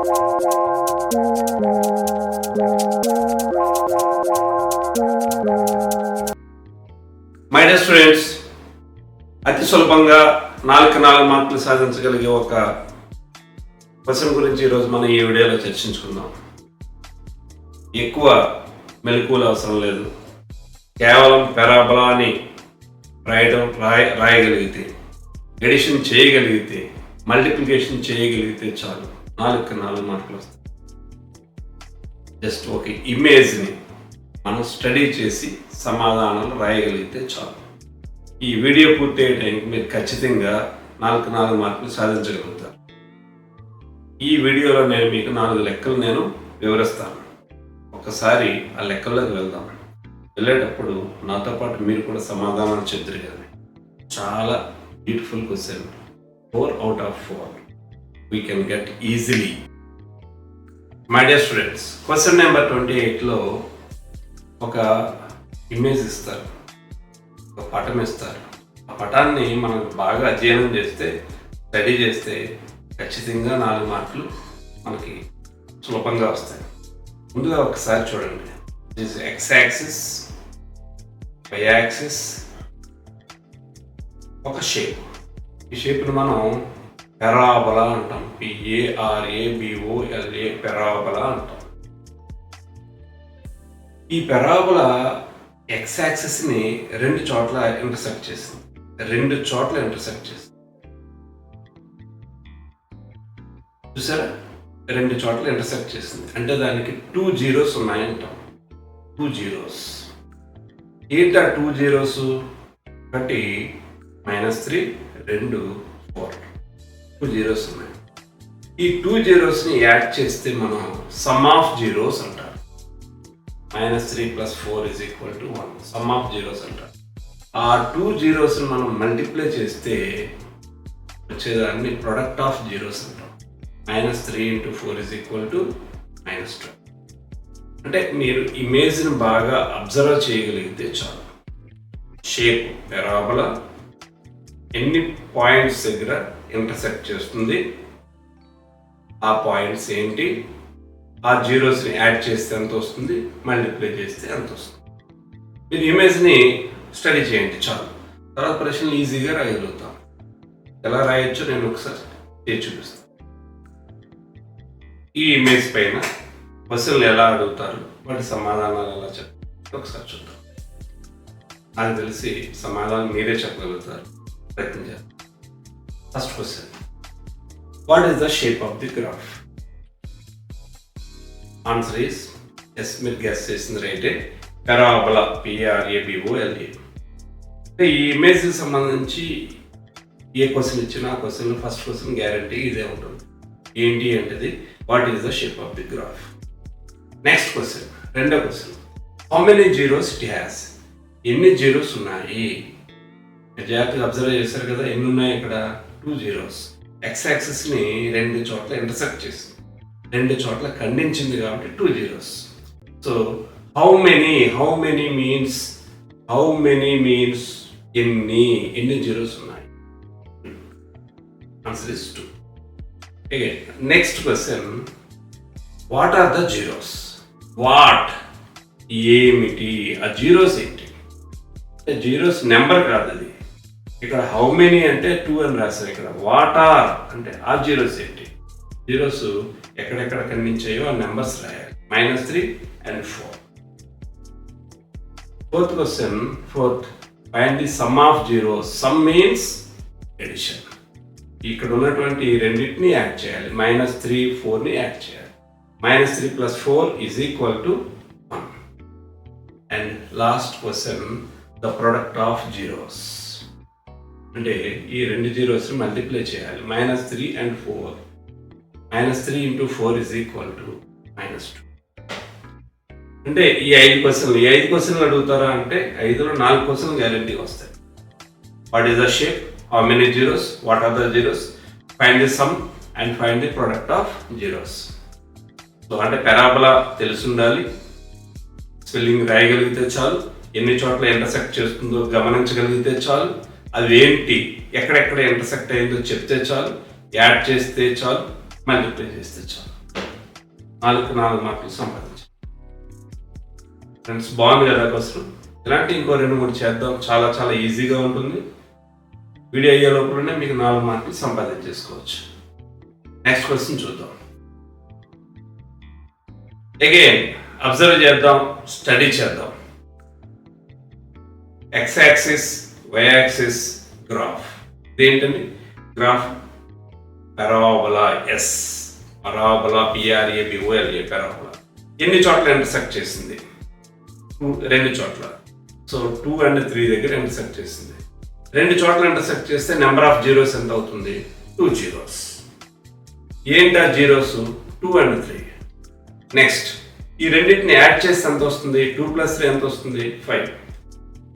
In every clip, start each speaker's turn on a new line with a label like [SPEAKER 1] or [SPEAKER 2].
[SPEAKER 1] My dear students, అతి సులభంగా 4 మార్కులు సాధించగలిగే ఒక క్వశ్చన్ గురించి ఈరోజు మనం ఈ వీడియోలో చర్చించుకుందాం. ఎక్కువ మెలకువలు అవసరం లేదు. కేవలం పెరాబోలా అని రాయగలిగితే, ఎడిషన్ చేయగలిగితే, మల్టిప్లికేషన్ చేయగలిగితే చాలు 4 మార్కులు వస్తాయి. జస్ట్ ఒక ఇమేజ్ని మనం స్టడీ చేసి సమాధానాలు రాయగలిగితే చాలు. ఈ వీడియో పూర్తి అయ్యేటానికి మీరు ఖచ్చితంగా 4 మార్కులు సాధించగలుగుతారు. ఈ వీడియోలో నేను మీకు 4 లెక్కలు వివరిస్తాను. ఒకసారి ఆ లెక్కల్లోకి వెళ్దాం. వెళ్ళేటప్పుడు నాతో పాటు మీరు కూడా సమాధానాలు చెప్తారు కదా. చాలా beautiful question. 4 out of 4 we can get easily. My dear students, question number 28లో ఒక ఇమేజ్ ఇస్తారు, ఒక పటం ఇస్తారు. ఆ పటాన్ని మనం బాగా అధ్యయనం చేస్తే, స్టడీ చేస్తే ఖచ్చితంగా 4 మార్కులు మనకి సులభంగా వస్తాయి. ముందుగా ఒకసారి చూడండి. This X axis, why axis, ఒక షేప్. ఈ షేప్ని మనం పెరాబోలా అంటాం. PARABOLA, పెరాబోలా అంటాం. ఈ పెరాబోలా ఎక్స్ యాక్సిస్ని 2 చోట్ల ఇంటర్సెక్ట్ చేసింది. 2 చోట్ల ఇంటర్సెక్ట్ చేసింది. చూసారా? 2 చోట్ల ఇంటర్సెక్ట్ చేసింది అంటే దానికి 2 జీరోస్ ఉన్నాయంటాం. 2 జీరోస్. ఏంటి ఆ 2 జీరోస్? ఒకటి -3, 2 4. 2 జీరోస్ ఉన్నాయి. ఈ 2 జీరోస్ని యాడ్ చేస్తే మనం సమ్ ఆఫ్ జీరోస్ అంటాం. -3 + 4 = 1. సమ్ ఆఫ్ జీరోస్ అంటారు. ఆ 2 జీరోస్ని మనం మల్టిప్లై చేస్తే వచ్చేదాన్ని ప్రొడక్ట్ ఆఫ్ జీరోస్ అంటాం. -3 × 4 = -2. అంటే మీరు ఇమేజ్ని బాగా అబ్జర్వ్ చేయగలిగితే చాలు. షేప్ పెరాబోలా ఎన్ని పాయింట్స్ దగ్గర ఇంటర్సెక్ట్ చేస్తుంది, ఆ పాయింట్స్ ఏంటి, ఆ జీరోస్ని యాడ్ చేస్తే ఎంత వస్తుంది, మల్టిప్లై చేస్తే ఎంత వస్తుంది. మీరు ఇమేజ్ని స్టడీ చేయండి చాలు. తర్వాత ప్రశ్నలు ఈజీగా రాయగలుగుతాం. ఎలా రాయొచ్చో నేను ఒకసారి చేసి చూపిస్తాను. ఈ ఇమేజ్ పైన క్వశ్చన్లు ఎలా అడుగుతారు, వాటి సమాధానాలు ఎలా చెప్తారు ఒకసారి చూద్దాం. నాకు తెలిసి సమాధానం మీరే చెప్పగలుగుతారు. ప్రయత్నించారు. First question, what is the shape of the graph? Answer is yes, మీరు గెస్ చేసింది రైటే. Parabola, PARABOLA. ఈ ఇమేజ్కి సంబంధించి ఏ క్వశ్చన్ ఇచ్చినా ఆ క్వశ్చన్ ఫస్ట్ క్వశ్చన్ గ్యారంటీ ఇదే ఉంటుంది. ఏంటి అంటే what is the shape of the graph. Next question, రెండో question, how many zeros it has? ఎన్ని జీరోస్ ఉన్నాయి? జాగ్రత్తగా అబ్జర్వ్ చేశారు కదా, ఎన్ని ఉన్నాయి ఇక్కడ? 2 జీరోస్. ఎక్స్ యాక్సిస్ని 2 చోట్ల ఇంటర్సెక్ట్ చేసింది, 2 చోట్ల ఖండించింది కాబట్టి 2 zeros. So how many means ఎన్ని జీరోస్ ఉన్నాయి? Answer is 2. Next question, what are the zeros? What ఏమిటి? ఆ జీరోస్ ఏంటి? జీరోస్ నెంబర్ కాదు అది. ఇక్కడ హౌ మెనీ అంటే 2 అని రాశారు. ఇక్కడ వాట్ ఆర్ అంటే ఆ జీరోస్ ఏంటి? జీరోస్ ఎక్కడెక్కడ ఖండించాయో ఆ నెంబర్స్ రాయాలి. -3 and 4. Fourth question, find the sum of zeros. Sum means addition. ఇక్కడ ఉన్నటువంటి రెండింటిని యాడ్ చేయాలి. -3, 4ని యాడ్ చేయాలి. -3 + 4 = 1. And last question, the product of zeros. అంటే ఈ 2 జీరోస్ని మల్టిప్లై చేయాలి. -3 and 4. -3 × 4 = -2. అంటే ఈ 5 క్వశ్చన్లు అడుగుతారా అంటే 5లో 4 క్వశ్చన్లు గ్యారంటీ వస్తాయి. What is the shape? How many zeros? What are the zeros? Find the sum and find the product of zeros. So అంటే పెరాబోలా తెలిసి ఉండాలి, స్పెల్లింగ్ రాయగలిగితే చాలు, ఎన్ని చోట్ల ఇంటర్సెక్ట్ చేస్తుందో గమనించగలిగితే చాలు, అవి ఏంటి, ఎక్కడెక్కడ ఇంటర్సెక్ట్ అయిందో చెప్తే చాలు, యాడ్ చేస్తే చాలు, మల్టిప్లై చేస్తే చాలు. 4 మార్కులు సంపాదించాం. ఫ్రెండ్స్, బాగుంది కదా క్వశ్చన్? ఇలాంటి ఇంకో 2-3 చేద్దాం. చాలా చాలా ఈజీగా ఉంటుంది. వీడియో అయ్యే లోపలనే మీకు 4 మార్కులు సంపాదించేసుకోవచ్చు. నెక్స్ట్ క్వశ్చన్ చూద్దాం. అగైన్ అబ్జర్వ్ చేద్దాం, స్టడీ చేద్దాం. X axis, why axis graph. ఇదేంటండి? Graph parabola. Yes, parabola, PRABOLA, parabola. ఎన్ని చోట్ల ఇంటర్సెక్ట్ చేసింది? 2 చోట్ల. సో 2 and 3 దగ్గర ఇంటర్సెక్ట్ చేసింది. 2 చోట్ల ఇంటర్సెక్ట్ చేస్తే నెంబర్ ఆఫ్ జీరోస్ ఎంత అవుతుంది? 2 జీరోస్. ఏంటి ఆ జీరోస్? 2 and 3. నెక్స్ట్, ఈ రెండింటిని యాడ్ చేస్తే ఎంత వస్తుంది? 2 + 3 ఎంత వస్తుంది? 5.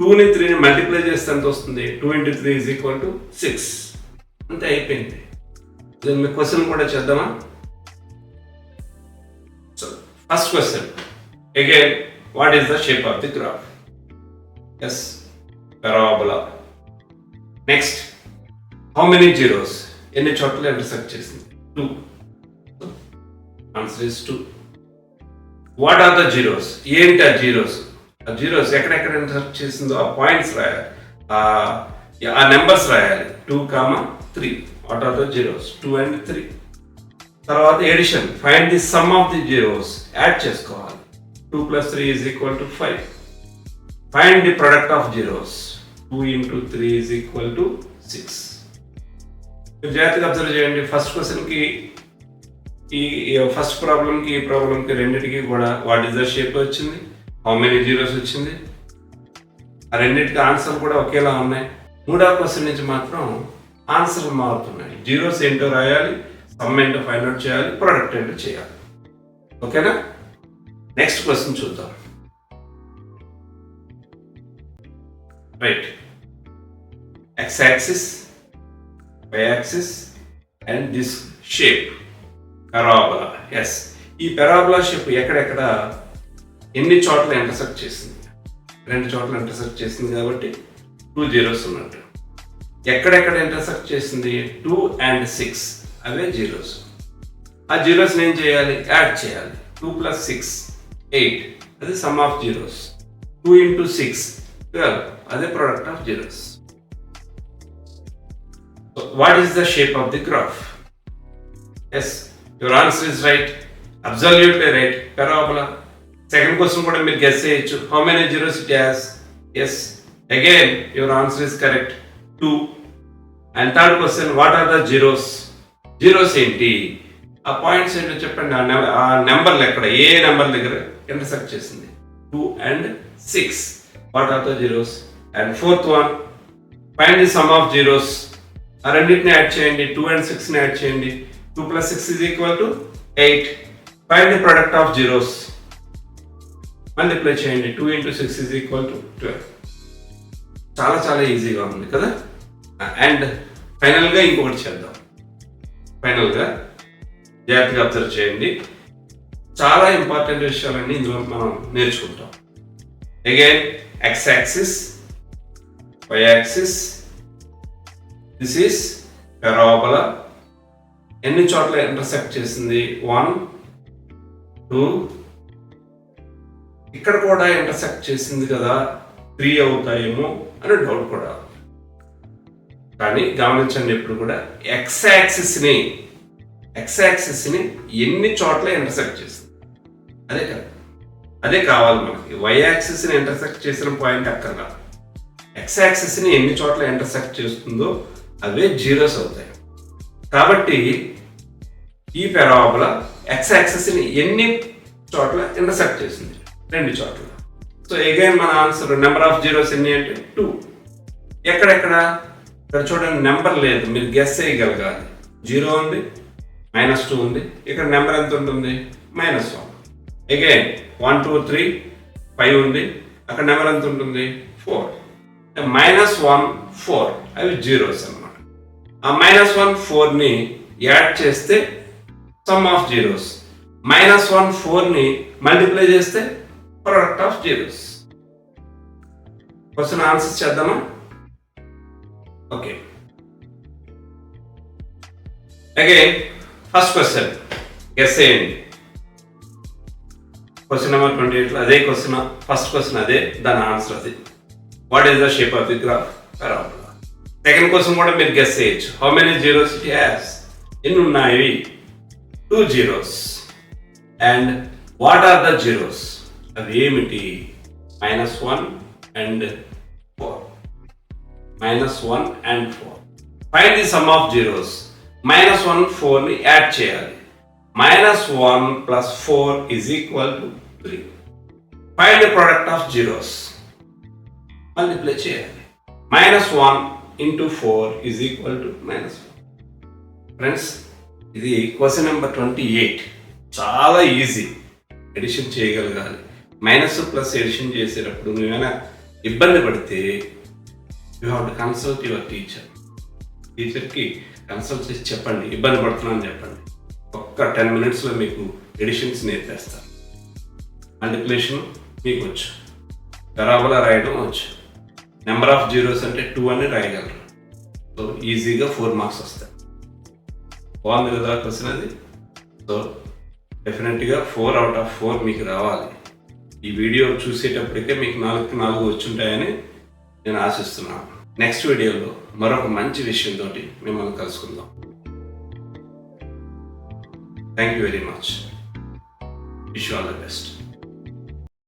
[SPEAKER 1] 2ని 3ని మల్టిప్లై చేస్తే ఎంత వస్తుంది? 2 × 3 = 6. అంతే, అయిపోయింది. దీని మీ క్వశ్చన్ కూడా చేద్దామా? So first question, again what is the shape of the graph? Yes, parabola. Next, how many zeros? ఎన్ని చోట్ల ఇంటర్సెక్ట్ చేసింది? 2. Answer is 2. What are the zeros? ఏంటి ఆ జీరోస్? ఆ జీరోస్ ఎక్కడెక్కడ ఇంటర్సెక్ట్ చేసిందో ఆ పాయింట్స్ రాయాలి, ఆ నెంబర్స్ రాయాలి. 2, 3. What are the zeros? 2 and 3. తర్వాత addition, find the sum of the zeros. Add చేసుకోవాలి. 2 + 3 = 5. Find the product of zeros. 2 × 3 = 6. మీరు జాగ్రత్తగా అబ్జర్వ్ చేయండి. ఫస్ట్ క్వశ్చన్కి, ఈ ఫస్ట్ ప్రాబ్లంకి, ఈ ప్రాబ్లంకి రెండింటికి కూడా వాట్ ఈస్ ద షేప్ వచ్చింది, హౌ మెనీ జీరోస్ వచ్చింది. ఆ రెండింటికి ఆన్సర్ కూడా ఒకేలా ఉన్నాయి. 3వ క్వశ్చన్ నుంచి మాత్రం ఆన్సర్ మారుతున్నాయి. జీరోస్ ఏంటో రాయాలి, సమ్ ఏంటో ఫైండ్ అవుట్ చేయాలి, ప్రొడక్ట్ ఏంటో చేయాలి. ఓకేనా? నెక్స్ట్ క్వశ్చన్ చూద్దాం. Right, X axis, why axis and this shape parabola. Yes, ఈ పారాబోలా షేప్ ఎక్కడెక్కడ ఎన్ని చోట్ల ఇంటర్సెక్ట్ చేసింది? 2 చోట్ల ఇంటర్సెక్ట్ చేసింది కాబట్టి 2 జీరోస్ ఉన్నట్టు. ఎక్కడెక్కడ ఇంటర్సెక్ట్ చేసింది? 2 and 6, అవే జీరోస్. ఆ జీరోస్ ఏం చేయాలి? యాడ్ చేయాలి. 2 + 6 8, అది సమ్ ఆఫ్ జీరోస్. 2 × 6 12, అదే product of zeros. What is the shape of the graph? Yes, your answer is right, absolutely right, parabola. Second question కూడా మీరు గెస్ చేయొచ్చు, how many zeros it has? Yes, again your answer is correct, 2. And third question, what are the zeros? Zeros ఏంటి? ఆ points ఏంటో చెప్పండి. ఆ నెంబర్లు ఎక్కడ, ఏ నెంబర్ దగ్గర ఇంటర్సెక్ట్ చేసింది? 2 and 6. What are the zeros? And fourth one, find the sum of zeros. ఆ రెండింటిని యాడ్ చేయండి. 2 and 6ని యాడ్ చేయండి. 2 + 6 = 8. Find the product of zeros. Multiply చేయండి. 2 × 6 = 12. చాలా చాలా ఈజీగా ఉంది కదా? అండ్ ఫైనల్గా ఇంకొకటి చేద్దాం. ఫైనల్గా జాగ్రత్తగా అబ్జర్వ్ చేయండి. చాలా ఇంపార్టెంట్ విషయాలన్నీ ఇందులో మనం నేర్చుకుంటాం. Again, X axis, why axis, this is parabola. ఎన్ని చోట్ల ఇంటర్సెక్ట్ చేసింది? 1, 2. ఇక్కడ కూడా ఇంటర్సెక్ట్ చేసింది కదా, 3 అవుతాయేమో అని డౌట్ కూడా. కానీ గమనించండి, ఎప్పుడు కూడా ఎక్స్ యాక్సిస్ని ఎన్ని చోట్ల ఇంటర్సెక్ట్ చేసింది అదే కావాలి మనకి. వై యాక్సిస్ని ఇంటర్సెక్ట్ చేసిన పాయింట్ అక్కర్లా. ఎక్స్ యాక్సిస్ని ఎన్ని చోట్ల ఇంటర్సెక్ట్ చేస్తుందో అవే జీరోస్ అవుతాయి. కాబట్టి ఈ పారాబోలా ఎక్స్ యాక్సిస్ని ఎన్ని చోట్ల ఇంటర్సెక్ట్ చేసింది? 2 చోట్ల. సో అగైన్ మన ఆన్సర్, నెంబర్ ఆఫ్ జీరోస్ ఎన్ని అంటే 2. ఎక్కడెక్కడ? ఇక్కడ చూడండి, నెంబర్ లేదు, మీరు గెస్ చేయగలగాలి. 0 ఉంది, -2 ఉంది. ఇక్కడ నెంబర్ ఎంత ఉంటుంది? -1. అగైన్ 1, 2, 3, 5 ఉంది. అక్కడ నెంబర్ ఎంత ఉంటుంది? 4. -1, 4 అవి జీరోస్ అన్నమాట. ఆ -1, 4ని యాడ్ చేస్తే సమ్ ఆఫ్ జీరోస్. -1, 4ని మల్టిప్లై చేస్తే product of zeros. Question answer చేద్దామా? Okay, again first question guess చేయండి. క్వశ్చన్ నెంబర్ 28లో అదే క్వశ్చన్, ఫస్ట్ క్వశ్చన్ అదే, దాని ఆన్సర్ అది. What is the shape of the graph? Parabola. Second question కూడా మీరు గెస్ చేయొచ్చు. How many zeros it has? ఎన్ని ఉన్నాయి? 2 zeros. And what are the zeros? అవి ఏమిటి? -1 and 4. -1 and 4. Find the sum of zeros. -1, 4ని యాడ్ చేయాలి. -1 + 4 = 3. Find the product of zeros. Multiply చేయాలి. -1 × 4 = -1. ఫ్రెండ్స్, ఇది క్వశ్చన్ నెంబర్ 28. చాలా ఈజీ. ఎడిషన్ చేయగలగాలి. మైనస్ ప్లస్ ఎడిషన్ చేసేటప్పుడు నువ్వేమైనా ఇబ్బంది పడితే you have to consult your teacher. టీచర్కి కన్సల్ట్ చేసి చెప్పండి, ఇబ్బంది పడుతున్నాను చెప్పండి. ఒక్క 10 minutesలో మీకు ఎడిషన్స్ నేర్పేస్తారు. మల్టిప్లికేషన్ మీకు వచ్చు, పరాబోలా రాయడం వచ్చు, నెంబర్ ఆఫ్ జీరోస్ అంటే 2 అని రాయగలరు. సో ఈజీగా 4 మార్క్స్ వస్తాయి. బాగుంది కదా క్వశ్చన్ అది? సో డెఫినెట్గా 4 out of 4 మీకు రావాలి. ఈ వీడియో చూసేటప్పటికే మీకు 4కి 4 వచ్చుంటాయని నేను ఆశిస్తున్నాను. నెక్స్ట్ వీడియోలో మరొక మంచి విషయంతో మిమ్మల్ని కలుసుకుందాం. Thank you very much. Wish you all the best.